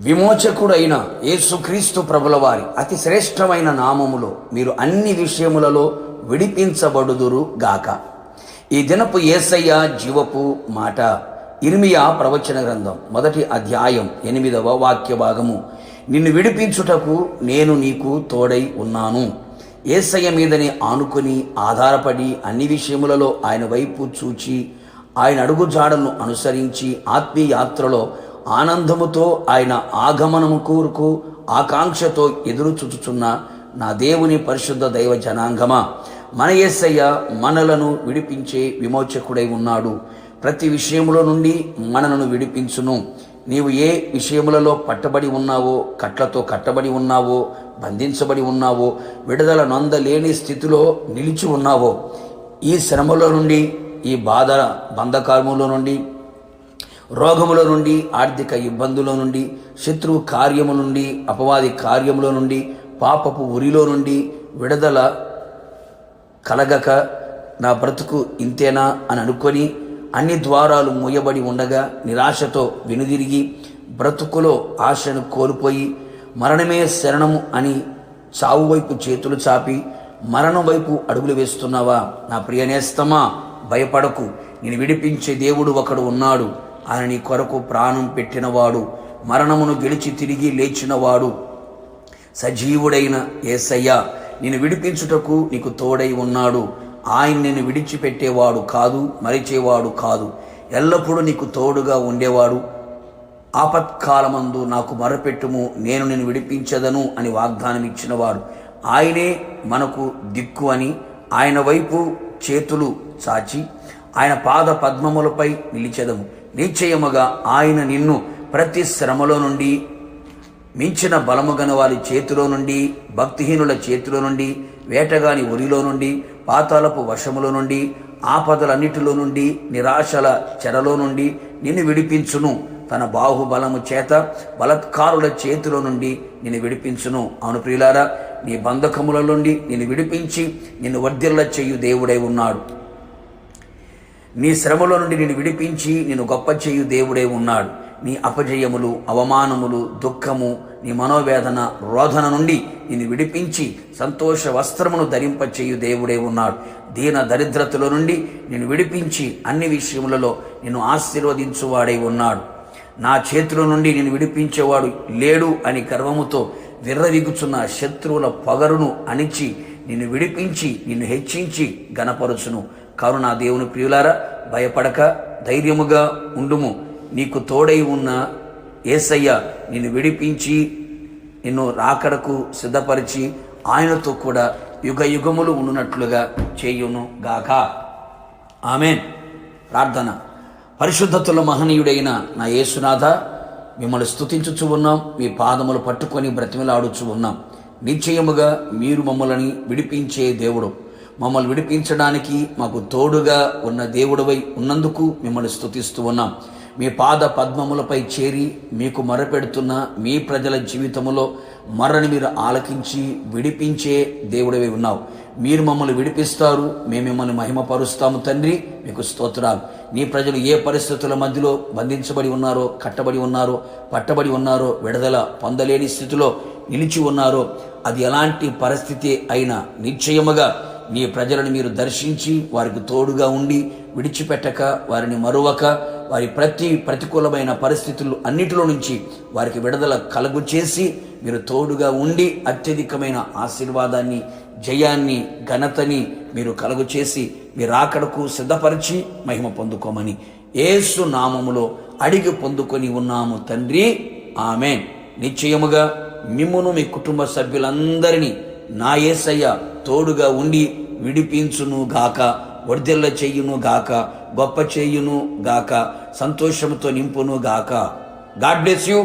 విమోచకుడైన యేసుక్రీస్తు ప్రభుల వారి అతి శ్రేష్టమైన నామములో మీరు అన్ని విషయములలో విడిపించబడుదురు గాక. ఈ దినపు యేసయ్య జీవపు మాట ఇర్మియా ప్రవచన గ్రంథం 1వ అధ్యాయం 8వ వాక్య భాగము. నిన్ను విడిపించుటకు నేను నీకు తోడై ఉన్నాను. యేసయ్య మీదనే ఆనుకొని ఆధారపడి అన్ని విషయములలో ఆయన వైపు చూచి ఆయన అడుగుజాడలను అనుసరించి ఆత్మీయ యాత్రలో ఆనందముతో ఆయన ఆగమనము కోరుకు ఆకాంక్షతో ఎదురు చూచుచున్న నా దేవుని పరిశుద్ధ దైవ జనాంగమా, మన యేసయ్య మనలను విడిపించే విమోచకుడై ఉన్నాడు. ప్రతి విషయములో నుండి మనలను విడిపించును. నీవు ఏ విషయములలో పట్టబడి ఉన్నావో, కట్లతో కట్టబడి ఉన్నావో, బంధించబడి ఉన్నావో, విడుదల నొందలేని స్థితిలో నిలిచి ఉన్నావో, ఈ శ్రమలో నుండి, ఈ బంధకారములో నుండి, రోగముల నుండి, ఆర్థిక ఇబ్బందుల నుండి, శత్రువు కార్యము నుండి, అపవాది కార్యముల నుండి, పాపపు ఉరిలో నుండి విడుదల కలగక నా బ్రతుకు ఇంతేనా అని అనుకొని అన్ని ద్వారాలు మూయబడి ఉండగా నిరాశతో వెనుదిరిగి బ్రతుకులో ఆశను కోల్పోయి మరణమే శరణము అని చావు వైపు చేతులు చాపి మరణం వైపు అడుగులు వేస్తున్నావా? నా ప్రియనేస్తమా, భయపడకు. నేను విడిపించే దేవుడు ఒకడు ఉన్నాడు. ఆయన నీ కొరకు ప్రాణం పెట్టినవాడు, మరణమును గెలిచి తిరిగి లేచినవాడు, సజీవుడైన యేసయ్య నిన్ను విడిపించుటకు నీకు తోడై ఉన్నాడు. ఆయన నిన్ను విడిచిపెట్టేవాడు కాదు, మరిచేవాడు కాదు. ఎల్లప్పుడూ నీకు తోడుగా ఉండేవాడు. ఆపత్కాలమందు నాకు మొరపెట్టుము, నేను నిన్ను విడిపించదను అని వాగ్దానం ఇచ్చినవాడు. ఆయనే మనకు దిక్కు అని ఆయన వైపు చేతులు చాచి ఆయన పాద పద్మములపై నిలిచెదము. నిశ్చయముగా ఆయన నిన్ను ప్రతి శ్రమలో నుండి, మించిన బలముగన వారి చేతిలో నుండి, భక్తిహీనుల చేతిలో నుండి, వేటగాని ఉరిలో నుండి, పాతాళపు వశములో నుండి, ఆపదలన్నిటిలో నుండి, నిరాశల చెరలో నుండి నిన్ను విడిపించును. తన బాహుబలము చేత బలత్కారుల చేతిలో నుండి నిన్ను విడిపించును. అవును ప్రియులారా, నీ బంధకముల నుండి నిన్ను విడిపించి నిన్ను వర్ధిల్ల చేయు దేవుడై ఉన్నాడు. నీ శ్రమలో నుండి నిన్ను విడిపించి నిన్ను గొప్ప చేయు దేవుడే ఉన్నాడు. నీ అపజయములు, అవమానములు, దుఃఖము, నీ మనోవేదన, రోధన నుండి నిన్ను విడిపించి సంతోష వస్త్రమును ధరింపచేయు దేవుడే ఉన్నాడు. దీన దరిద్రతలో నుండి నిన్ను విడిపించి అన్ని విషయములలో నిన్ను ఆశీర్వదించువాడై ఉన్నాడు. నా చేతిలో నుండి నిన్ను విడిపించేవాడు లేడు అని గర్వముతో విర్రవిగుచున్న శత్రువుల పొగరును అణిచి నిన్ను విడిపించి నిన్ను హెచ్చించి గణపరుచును. కావున నా దేవుని ప్రియులారా, భయపడక ధైర్యముగా ఉండుము. నీకు తోడై ఉన్న యేసయ్య నిన్ను విడిపించి నిన్ను రాకడకు సిద్ధపరిచి ఆయనతో కూడా యుగ యుగములు ఉండునట్లుగా చేయును గాక. ఆమేన్. ప్రార్థన. పరిశుద్ధతుల మహనీయుడైన నా యేసునాథ, మిమ్మల్ని స్తుతించుచు ఉన్నాం. మీ పాదములు పట్టుకొని బ్రతిమలాడుచు ఉన్నాం. నిశ్చయముగా మీరు మమ్మల్ని విడిపించే దేవుడు. మమ్మల్ని విడిపించడానికి మాకు తోడుగా ఉన్న దేవుడివై ఉన్నందుకు మిమ్మల్ని స్తుతిస్తూ ఉన్నాం. మీ పాద పద్మములపై చేరి మీకు మొరపెడుతున్న మీ ప్రజల జీవితంలో మరణి మీరు ఆలకించి విడిపించే దేవుడివై ఉన్నావు. మీరు మమ్మల్ని విడిపిస్తారు, మేము మిమ్మల్ని మహిమపరుస్తాము తండ్రి. మీకు స్తోత్రాలు. నీ ప్రజలు ఏ పరిస్థితుల మధ్యలో బంధించబడి ఉన్నారో, కట్టబడి ఉన్నారో, పట్టబడి ఉన్నారో, విడుదల పొందలేని స్థితిలో నిలిచి ఉన్నారో, అది ఎలాంటి పరిస్థితి అయినా నిశ్చయముగా నీ ప్రజలను మీరు దర్శించి వారికి తోడుగా ఉండి విడిచిపెట్టక, వారిని మరువక, వారి ప్రతికూలమైన పరిస్థితులు అన్నిటిలో నుంచి వారికి విడుదల కలుగు చేసి మీరు తోడుగా ఉండి అత్యధికమైన ఆశీర్వాదాన్ని, జయాన్ని, ఘనతని మీరు కలుగు చేసి మీరు రాకడకు సిద్ధపరిచి మహిమ పొందుకోమని యేసు నామములో అడిగి పొందుకొని ఉన్నాము తండ్రి. ఆమేన్. నిశ్చయముగా మిమ్మును మీ కుటుంబ సభ్యులందరినీ నా యేసయ్య తోడుగా ఉండి విడిపించును గాక, వర్ధిల్ల చెయ్యును గాక, గొప్ప చేయును గాక, సంతోషంతో నింపును గాక. God bless you.